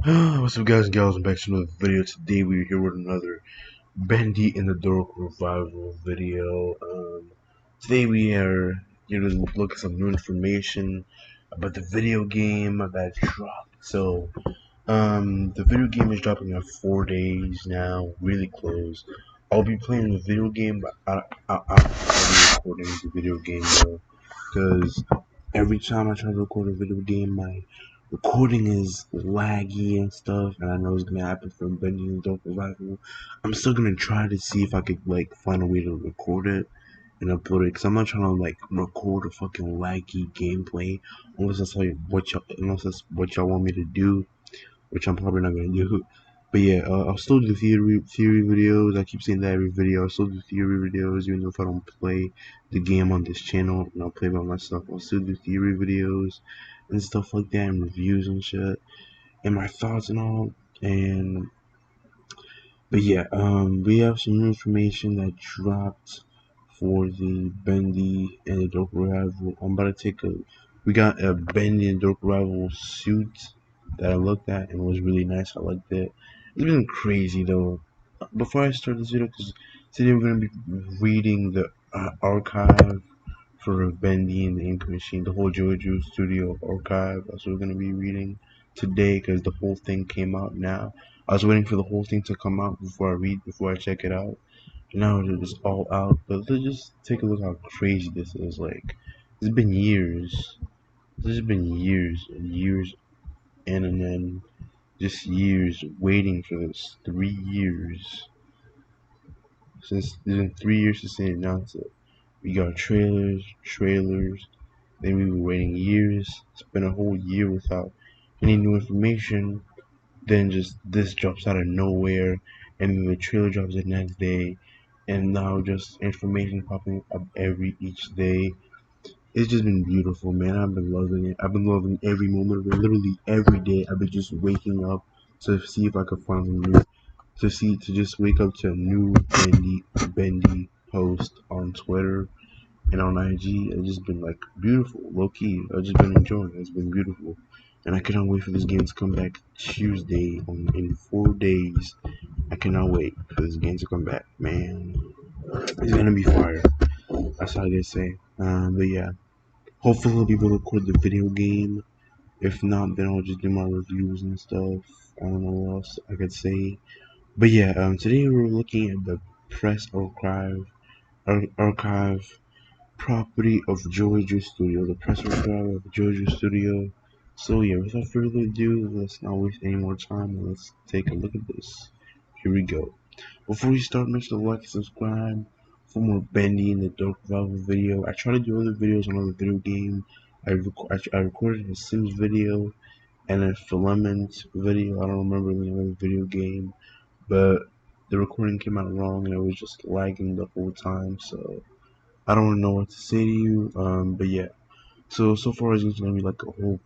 What's up, guys and gals? I'm back to another video. Today we're here with another Bendy in the Dark revival video. Today we are here to look at some new information about the video game that dropped. The video game is dropping in 4 days now, really close. I'll be playing the video game, but I'll be recording the video game though, because every time I try to record a video game, my recording is laggy and stuff, and I know it's gonna happen for Bendy and Dark Revival. I'm still gonna try to see if I could find a way to record it and upload it, cause I'm not trying to record a fucking laggy gameplay unless that's what y'all want me to do, which I'm probably not gonna do. But yeah, I'll still do theory videos. I keep saying that every video. I'll still do theory videos, even if I don't play the game on this channel and I'll play by myself. I'll still do theory videos and stuff like that, and reviews and shit, and my thoughts and all. And but yeah, we have some new information that dropped for the Bendy and the Dark Revival. I'm about to take a. We got a Bendy and Dark Revival suit that I looked at and it was really nice. I liked it. It's been crazy though. Before I start this video, because today we're gonna be reading the archive for Bendy and the Ink Machine, the whole JoJo Studio archive. That's what we're gonna be reading today, because the whole thing came out now. I was waiting for the whole thing to come out before I check it out. Now it's all out, but let's just take a look how crazy this is. Like, it's been years. This has been years and years, and then just years waiting for this. 3 years. Since it's been 3 years since they announced it. We got trailers. Then we were waiting years. It's been a whole year without any new information. Then just this drops out of nowhere, and then the trailer drops the next day, and now just information popping up each day. It's just been beautiful, man. I've been loving it. I've been loving every moment of it. Literally every day, I've been just waking up to see if I could find some new, to just wake up to a new Bendy post on Twitter and on IG. It's just been like beautiful, low key. I've just been enjoying it. It's been beautiful, and I cannot wait for this game to come back Tuesday in 4 days. I cannot wait for this game to come back, man. It's gonna be fire. That's how they say. But yeah, hopefully I'll be able to record the video game. If not, then I'll just do my reviews and stuff. I don't know what else I could say. But yeah, today we're looking at the press archive property of JoJo Studio, the press archive of JoJo Studio. So yeah, without further ado, let's not waste any more time and let's take a look at this. Here we go. Before we start, make sure to like and subscribe for more Bendy in the Dark Revival video. I try to do other videos on other video game. I recorded a Sims video and a Filament video. I don't remember the name of the video game, but the recording came out wrong and it was just lagging the whole time. So I don't know what to say to you. But yeah. So far it's gonna be like a whole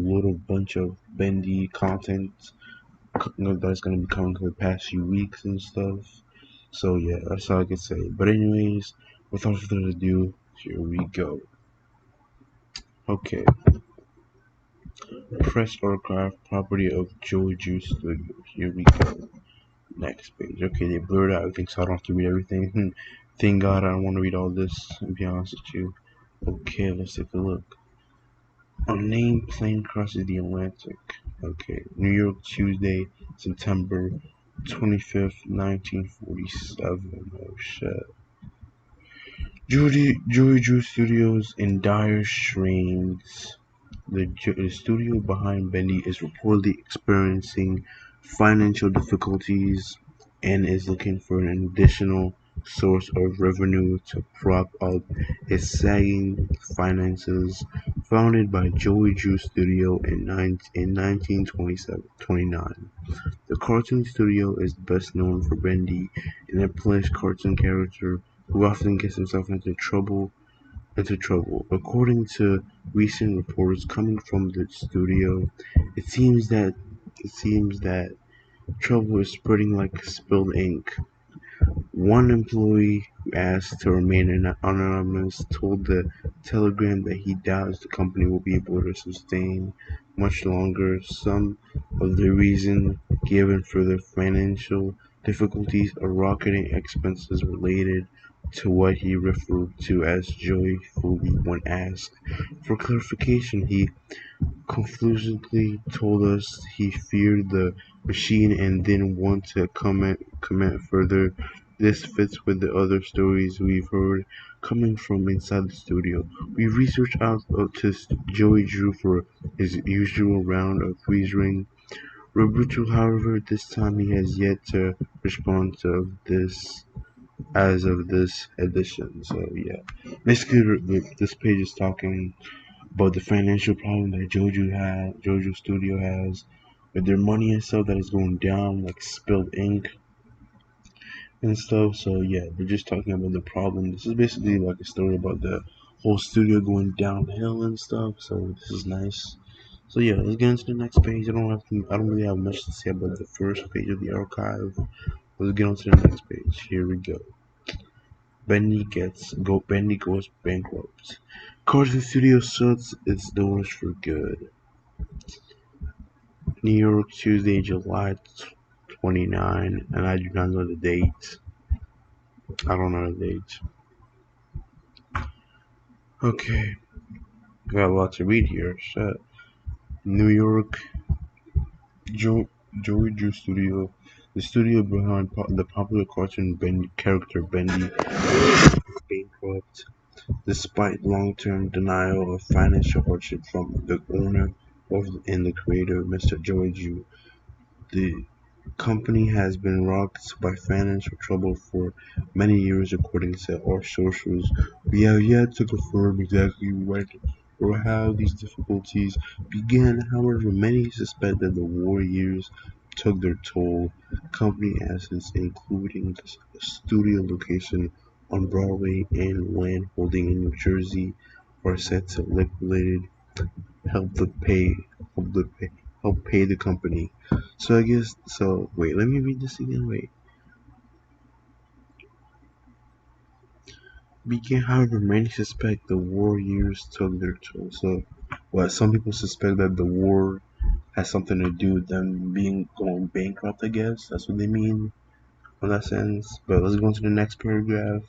little bunch of Bendy content that's gonna be coming for the past few weeks and stuff. So yeah, that's all I can say. But anyways, without further ado, here we go. Okay, press archive property of JoJo Studios. Here we go. Next page. Okay, they blurred out everything, so I don't have to read everything. Thank God I don't want to read all this. To be honest with you. Okay, let's take a look. Unnamed plane crosses the Atlantic. Okay, New York, Tuesday, September 25th, 1947. Oh shit. JoJo Studios in dire straits. The studio behind Bendy is reportedly experiencing financial difficulties and is looking for an additional source of revenue to prop up its sagging finances. Founded by JoJo Studio in 1929, the cartoon studio is best known for Bendy, an implish cartoon character who often gets himself into trouble. According to recent reports coming from the studio, it seems that trouble is spreading like spilled ink. One employee who asked to remain anonymous told the Telegram that he doubts the company will be able to sustain much longer. Some of the reason given for the financial difficulties are rocketing expenses related to what he referred to as joyfully when asked. For clarification, he conclusively told us he feared the machine and didn't want to comment further. This fits with the other stories we've heard coming from inside the studio. We researched out to Joey Drew for his usual round of quizzing. Roberto, however, this time he has yet to respond to this as of this edition. So yeah, basically this page is talking about the financial problem that Jojo Studio has with their money and stuff that is going down, like spilled ink and stuff. So yeah, they're just talking about the problem. This is basically like a story about the whole studio going downhill and stuff. So this is nice. So yeah, let's get into the next page. I don't really have much to say about the first page of the archive. Let's get on to the next page. Here we go. Bendy goes bankrupt. Carson Studio shuts its doors for good. New York, Tuesday, July 29, and I do not know the date. I don't know the date. Okay, got a lot to read here. Shit. New York, Joey Drew Studio. The studio behind the popular cartoon character Bendy is bankrupt despite long-term denial of financial hardship from the owner and the creator, Mr. Joey Drew. The company has been rocked by financial trouble for many years according to our sources. We have yet to confirm exactly when or how these difficulties began. However, many suspect that the war years took their toll. Company assets, including the studio location on Broadway and land holding in New Jersey, are set to liquidated help the pay help the pay help pay the company. So I guess so wait, let me read this again. Wait. Began however many suspect the war years took their toll. So what some people suspect that the war has something to do with them being going bankrupt, I guess. That's what they mean in that sense. But let's go into the next paragraph.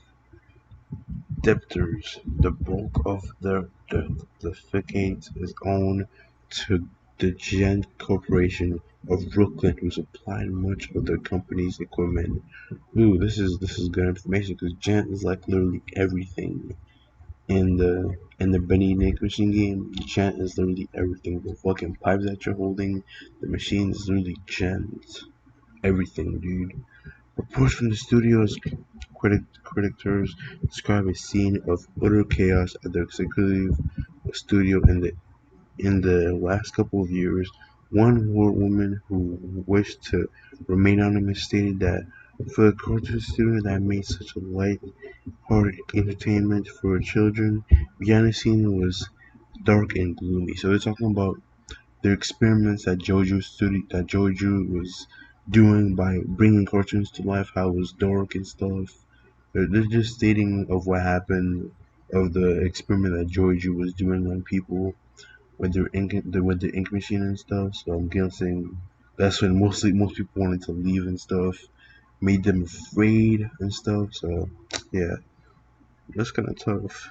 Debtors. The bulk of the certificate is owned to the Gent Corporation of Brooklyn, who supplied much of the company's equipment. Ooh, this is good information because Gent is like literally everything in the Bendy Nick machine game. Gent is literally everything. The fucking pipes that you're holding, the machine is literally Gent. Everything, dude. Reports from the studio's criticers describe a scene of utter chaos at the executive studio in the last couple of years. One woman who wished to remain anonymous stated that for a cartoon studio that made such a light-hearted entertainment for children, behind the scene was dark and gloomy. So they're talking about the experiments that Jojo was doing by bringing cartoons to life, how it was dark and stuff. They're just stating of what happened of the experiment that Jojo was doing on people with with the ink machine and stuff. So I'm guessing that's when most people wanted to leave and stuff, made them afraid and stuff. So yeah, that's kind of tough.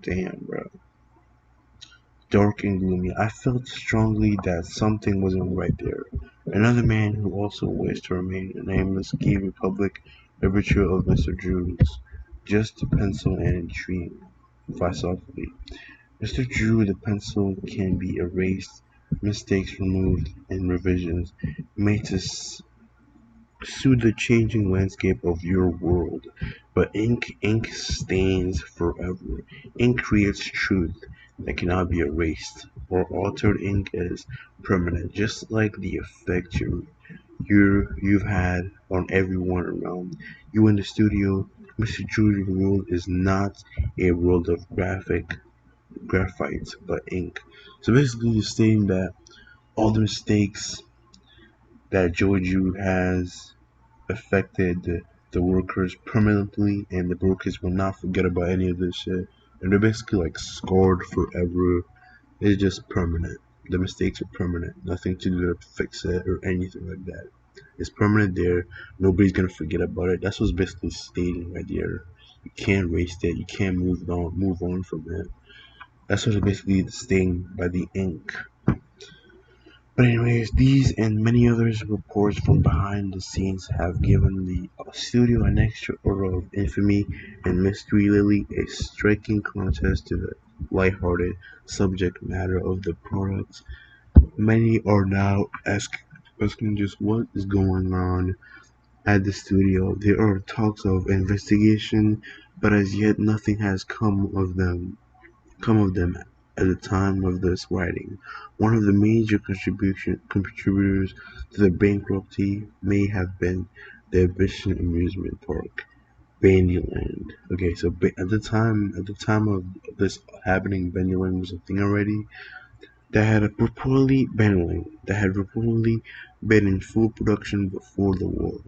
Damn, bro. Dark and gloomy. I felt strongly that something wasn't right there. Another man who also wished to remain nameless gave a public overture of Mr. Drew's "Just a Pencil and a Dream" philosophically. Mr. Drew, the pencil can be erased, mistakes removed, and revisions made to suit the changing landscape of your world. But ink stains forever. Ink creates truth that cannot be erased, or altered. Ink is permanent, just like the effect you've had on everyone around you in the studio. Mr. Drew's world is not a world of graphite, but ink. So basically, you're stating that all the mistakes that Joju has affected the workers permanently, and the workers will not forget about any of this shit. And they're basically like scarred forever. It's just permanent. The mistakes are permanent. Nothing to do to fix it or anything like that. It's permanent there. Nobody's gonna forget about it. That's what's basically stating right there. You can't erase it. You can't move on from it. That's what's basically staying by the ink. But anyways, these and many others reports from behind the scenes have given the studio an extra aura of infamy and mystery. Lily, a striking contrast to the lighthearted subject matter of the products. Many are now asking just what is going on at the studio. There are talks of investigation, but as yet nothing has come of them at the time of this writing. One of the major contributors to the bankruptcy may have been the Ambition Amusement Park, Bandyland. Okay, so at the time of this happening, Bandyland was a thing already. That had reportedly been in full production before the war.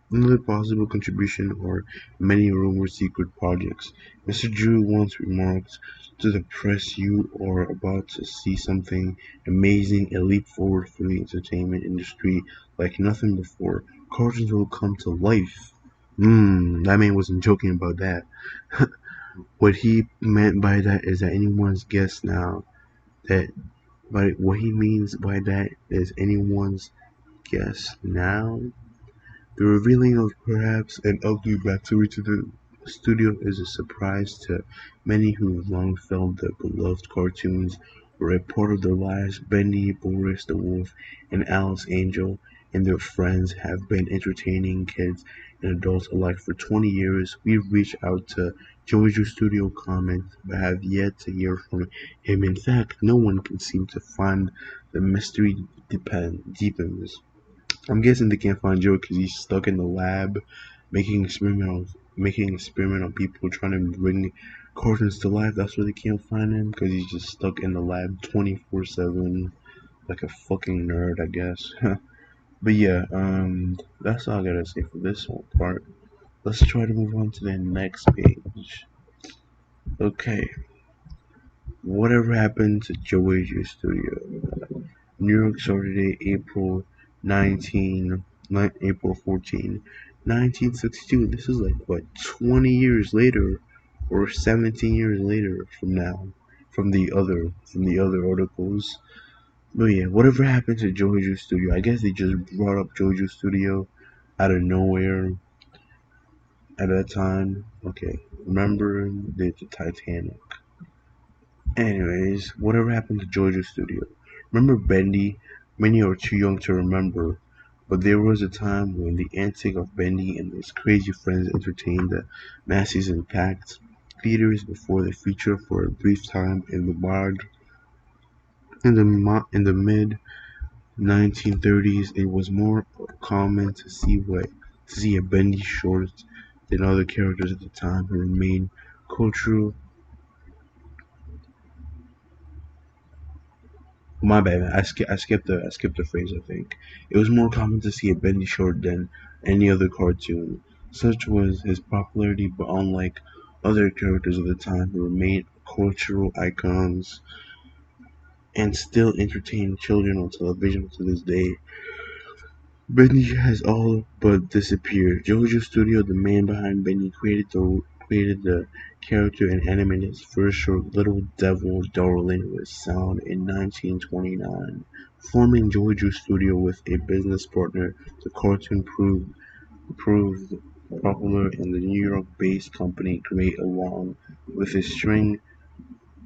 Another possible contribution are many rumored secret projects. Mr. Drew once remarked to the press, "You are about to see something amazing, a leap forward for the entertainment industry like nothing before. Cartoons will come to life." That man wasn't joking about that. What he meant by that is that anyone's guess now. That But what he means by that is anyone's guess now. The revealing of perhaps an ugly backstory to the studio is a surprise to many who have long felt that beloved cartoons were a part of their lives. Bendy, Boris the Wolf, and Alice Angel and their friends have been entertaining kids and adults alike for 20 years. We've reached out to Jojo Studio Comments, but have yet to hear from him. In fact, no one can seem to find the mystery deepens. I'm guessing they can't find Joe because he's stuck in the lab making experiment on people trying to bring cartons to life. That's why they can't find him because he's just stuck in the lab 24/7 like a fucking nerd, I guess. But yeah, that's all I gotta say for this one part. Let's try to move on to the next page. Okay, whatever happened to Joey Studio? New York, Saturday, April 14, 1962. This is like what 20 years later, or 17 years later from now, from the other articles. But yeah, whatever happened to JoJo Studio? I guess they just brought up JoJo Studio out of nowhere at that time. Okay, remember the Titanic. Anyways, whatever happened to JoJo Studio? Remember Bendy? Many are too young to remember, but there was a time when the antics of Bendy and his crazy friends entertained the masses in packed theaters before the feature for a brief time in the mid 1930s. It was more common to see a Bendy short than other characters at the time who remained cultural. My bad, man. I skipped the phrase. I think it was more common to see a Bendy short than any other cartoon. Such was his popularity, but unlike other characters of the time who remained cultural icons and still entertain children on television to this day, Bendy has all but disappeared. Jojo Studio, the man behind Bendy, created the character and animated his first short, Little Devil Darling, with sound in 1929. Forming Jojo Studio with a business partner, the cartoon proved popular in the New York-based company Great, along with a string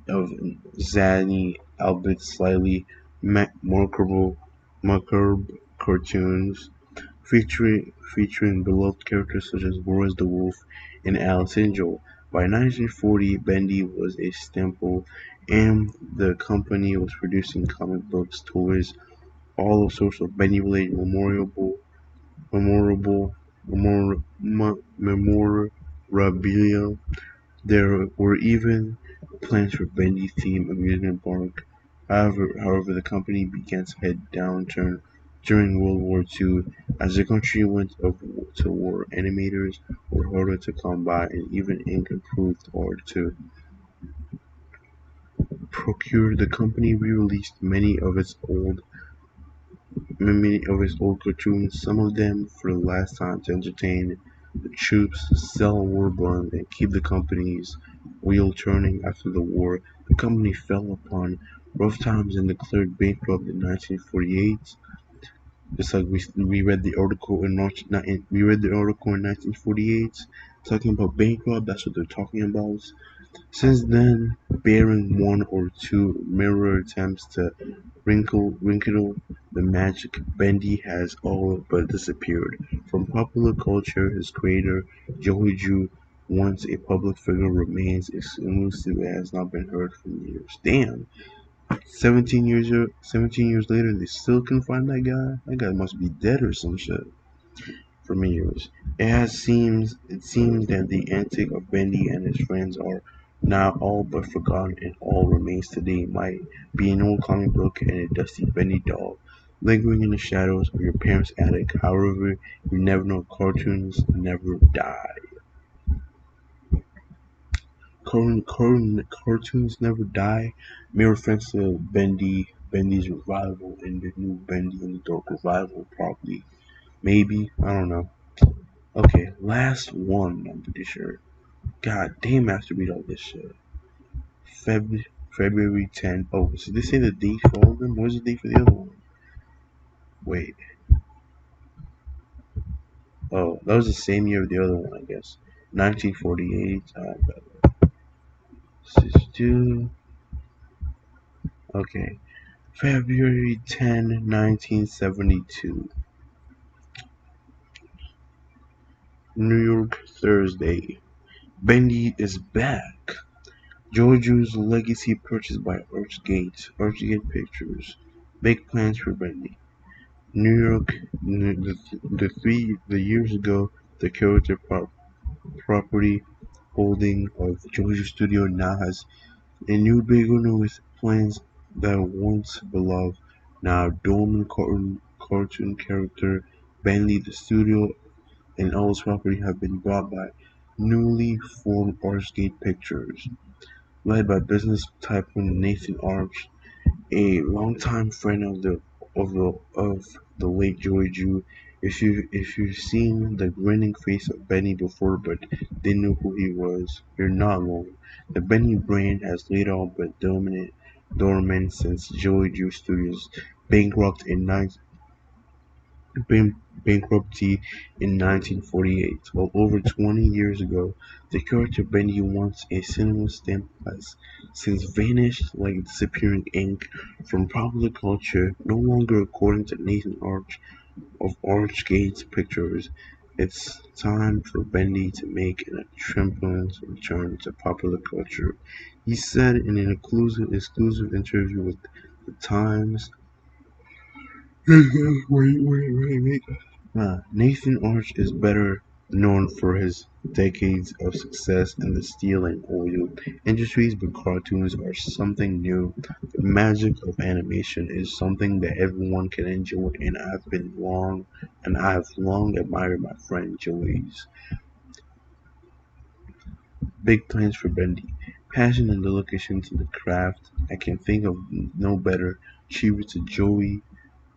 of zany, albeit slightly macabre cartoons featuring beloved characters such as Boris the Wolf and Alice Angel. By 1940, Bendy was a staple, and the company was producing comic books, toys, all sorts of Bendy-related memorable, memorabilia. There were even plans for Bendy-themed amusement park. However, the company began to head downturn during World War II. As the country went to war, animators were harder to come by, and even ink improved hard to procured, the company re-released many of its old cartoons, some of them for the last time to entertain the troops, sell Warbond, and keep the company's wheel turning after the war. The company fell upon rough times and declared bankrupt in 1948. Just like we read the article we read the article in 1948 talking about bankrupt. That's what they're talking about. Since then, bearing one or two mirror attempts to wrinkle the magic, Bendy has all but disappeared from popular culture. His creator, Joiju, once a public figure, remains elusive and has not been heard for years. Damn, 17 years later, they still can find that guy. That guy must be dead or some shit for many years. It seems that the antics of Bendy and his friends are now all but forgotten, and all remains today might be an old comic book and a dusty Bendy doll lingering in the shadows of your parents' attic. However, you never know, cartoons never die. Cartoons never die. May reference to Bendy's revival and the new Bendy in the Dark revival, probably. Maybe, I don't know. Okay, last one, I'm pretty sure. God damn, I have to read all this shit. February 10th. Oh, so they say the date for all of them? What's the date for the other one? Wait. Oh, that was the same year of the other one, I guess. 1948. Okay. February 10, 1972. New York, Thursday. Bendy is back. Georgia's legacy purchased by Archgate Pictures. Big plans for Bendy. New York, the years ago, the character property holding of Georgia Studio now has a new big owner with plans that once beloved, now dormant cartoon character Bentley. The studio and all its property have been bought by newly formed Archgate Pictures, led by business tycoon Nathan Arch, a longtime friend of the late Joey Jew. If you've seen the grinning face of Benny before but didn't know who he was, you're not alone. The Benny brand has laid all but dormant since Joey Jew Studios bankrupt in bankruptcy in 1948. Well, over 20 years ago, the character Bendy, once a cinema stamp, has since vanished like disappearing ink from popular culture. No longer, according to Nathan Arch of Archgate Pictures, it's time for Bendy to make an triumphant return to popular culture. He said in an exclusive interview with the Times. Wait. Nathan Arch is better known for his decades of success in the steel and oil industries, but cartoons are something new. The magic of animation is something that everyone can enjoy, and I've long admired my friend Joey's big plans for Bendy. Passion and dedication to the craft. I can think of no better tribute to Joey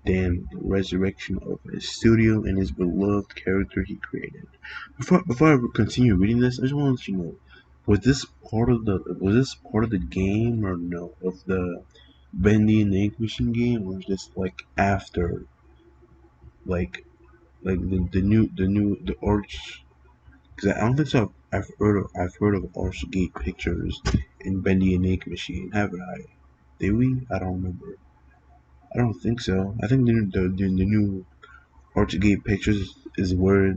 than the resurrection of his studio and his beloved character he created. Before I continue reading this, I just want to let you know, was this part of the game or no? Of the Bendy and the Ink Machine game, or was this like after, like the Arch? Because I don't think so. I've heard of Archgate Pictures and Bendy and Ink Machine, haven't I? Did we? I don't remember. I don't think so. I think the new Orchard Pictures is where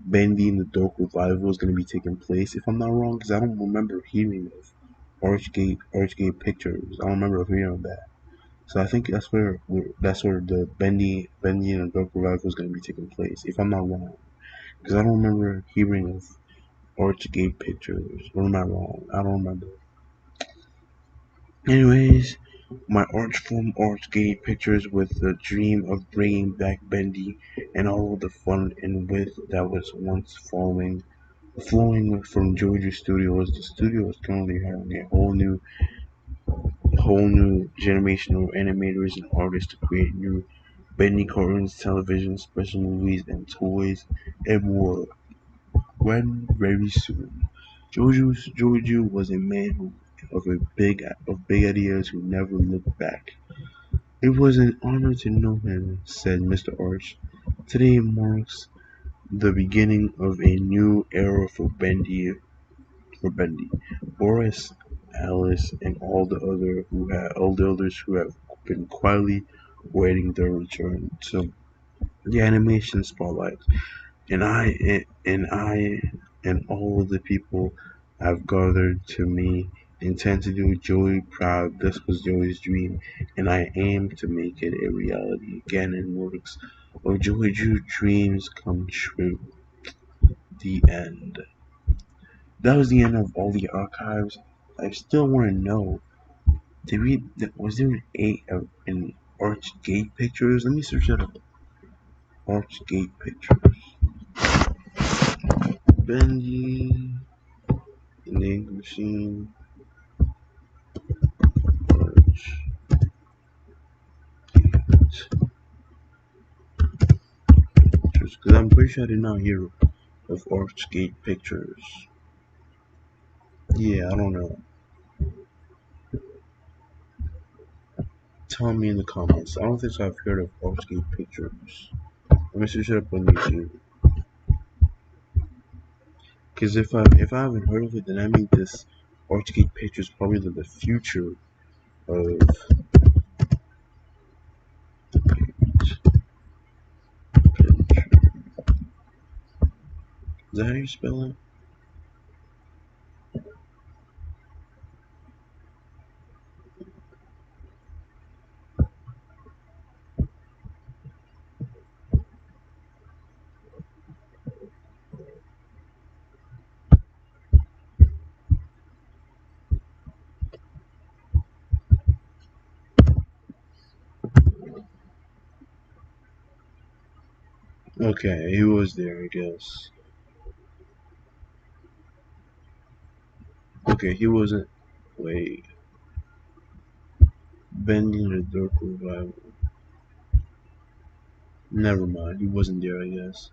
Bendy and the Dark Revival is going to be taking place. If I'm not wrong, because I don't remember hearing of Archgate Pictures. I don't remember hearing of that. So I think that's where the Bendy and the Dark Revival is going to be taking place. If I'm not wrong, because I don't remember hearing of Archgate Pictures. Or am I wrong? I don't remember. Anyways, my arch formed Archgate Pictures with the dream of bringing back Bendy and all of the fun and wit that was once flowing from Georgia Studios. The studio is currently having a whole new a whole new generation of animators and artists to create new Bendy cartoons, television, special movies, and toys, and more. When very soon, Joju was a man of big ideas who never looked back. It was an honor to know him, said Mr. Arch. Today marks the beginning of a new era for Bendy. Boris, Alice, and all the others who have been quietly waiting their return to the animation spotlight. And I and all of the people I've gathered to me intend to do Joey proud. This was Joey's dream, and I aim to make it a reality again in works of Joey Drew dreams come true. The end. That was the end of all the archives. I still want to know. Was there an Archgate pictures? Let me search that up. Archgate pictures. Benji, the name machine. Because I'm pretty sure I did not hear of Archgate Pictures. Yeah, I don't know. Tell me in the comments. I don't think so I've heard of Archgate Pictures. Let me search it up on YouTube. Because if I haven't heard of it, then I mean this Archgate Pictures probably the future of picture. Is that how you spell it? Okay, he was there, I guess. Okay, he wasn't. Wait. Bending the Dark Revival. Never mind, he wasn't there, I guess.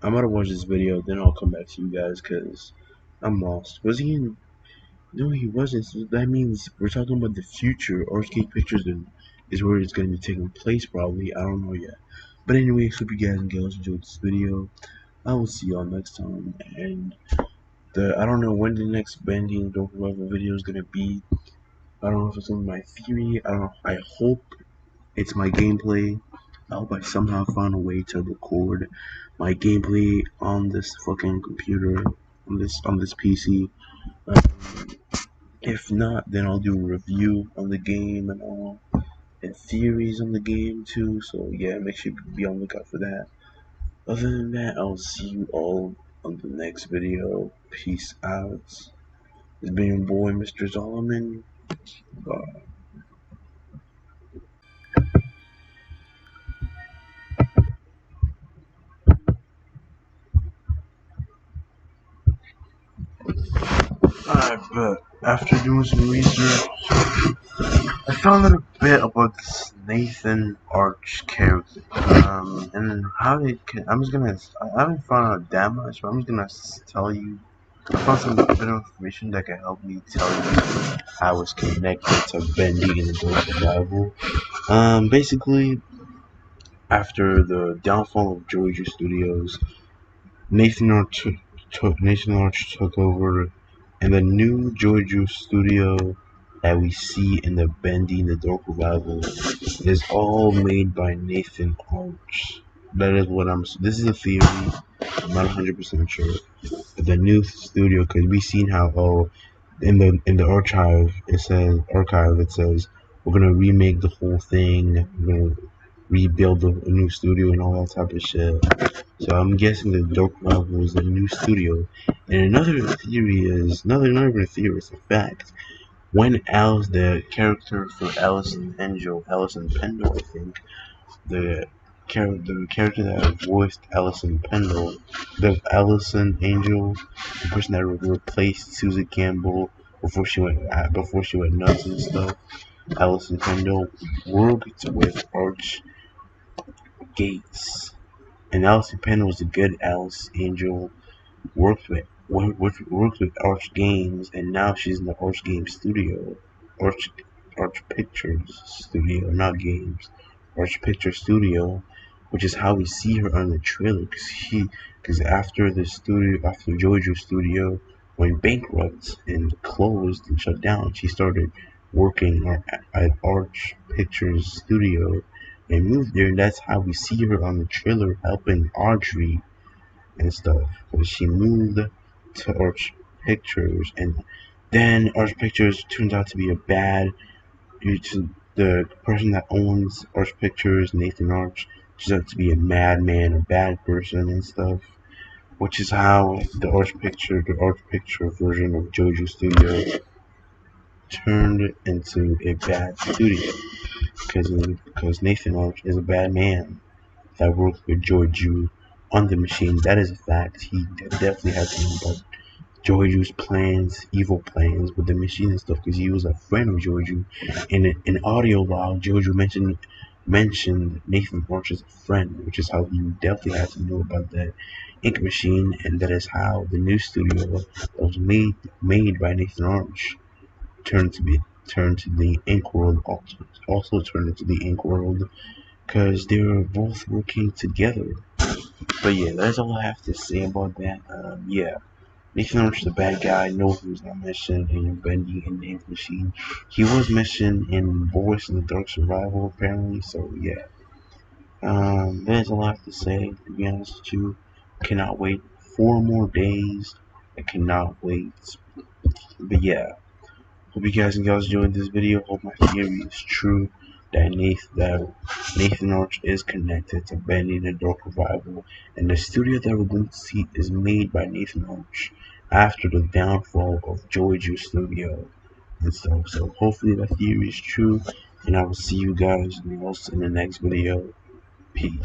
I'm gonna watch this video, then I'll come back to you guys, because I'm lost. Was he in. No, he wasn't. So that means we're talking about the future. Arcade Pictures is where it's going to be taking place, probably. I don't know yet. But anyway, hope you guys and girls enjoyed this video. I will see y'all next time. And I don't know when the next Bendy and Dope Revival video is going to be. I don't know if it's on my theory. I don't know. I hope it's my gameplay. I hope I somehow found a way to record my gameplay on this fucking computer, on this PC. If not, then I'll do a review on the game and all, and theories on the game too. So yeah, make sure you be on the lookout for that. Other than that, I'll see you all on the next video. Peace out. It's been your boy, Mr. Solomon. Bye. Alright, but after doing some research, I found out a bit about this Nathan Arch character. And how it can, I haven't found out that much, but I'm just gonna tell you. I found some bit of information that can help me tell you how it's connected to Bendy and the Ghost Revival. Basically, after the downfall of Georgia Studios, Nathan Arch took over, and the new Georgia studio that we see in the Bendy and the Dark Revival is all made by Nathan Arch. That is what I'm. This is a theory. I'm not 100% sure. But the new studio, because we seen how in the archive it says we're gonna remake the whole thing. We're gonna rebuild a new studio and all that type of shit. So I'm guessing the Dark Rival is a new studio. And another theory is not even a theory, it's a fact. When the character for Alice and Pendle, I think, the the character that voiced Allison Pendle, the Allison Angel, the person that replaced Susan Campbell before she went nuts and stuff. Allison Pendle worked with Arch Gates, and Allison Pendle was a good Alice Angel. Worked with Arch Games, and now she's in the Arch Games studio, Arch Arch Pictures studio, not games, Arch Pictures studio, which is how we see her on the trailer. Because after after JoJo Studio went bankrupt and closed and shut down, she started working at Arch Pictures studio and moved there, and that's how we see her on the trailer helping Audrey and stuff. But she moved to Arch Pictures, and then Arch Pictures turns out to be a bad. To the person that owns Arch Pictures, Nathan Arch, turns out to be a madman, a bad person and stuff. Which is how the Arch Picture version of JoJo Studio turned into a bad studio because Nathan Arch is a bad man that worked with Joiju on the machine. That is a fact. He definitely had to know about Joju's plans, evil plans with the machine and stuff, because he was a friend of Joju. In an audio log, Joju mentioned Nathan Arch as a friend, which is how he definitely had to know about that ink machine, and that is how the new studio that was made by Nathan Arch turned to the ink world, also turned into the ink world, because they were both working together. But yeah, that's all I have to say about that. Yeah, Nathan Arch is a bad guy. No, he was not mentioned in Bendy and the Ink Machine. He was mentioned in Boys in the Dark Survival, apparently. So yeah, that's all I have to say. To be honest with you, cannot wait 4 more days. I cannot wait. But yeah. Hope you guys and gals enjoyed this video. Hope my theory is true that Nathan Arch is connected to Bendy the Dark Revival, and the studio that we're going to see is made by Nathan Arch after the downfall of Jojo Studio and stuff. So hopefully that theory is true, and I will see you guys in the next video. Peace.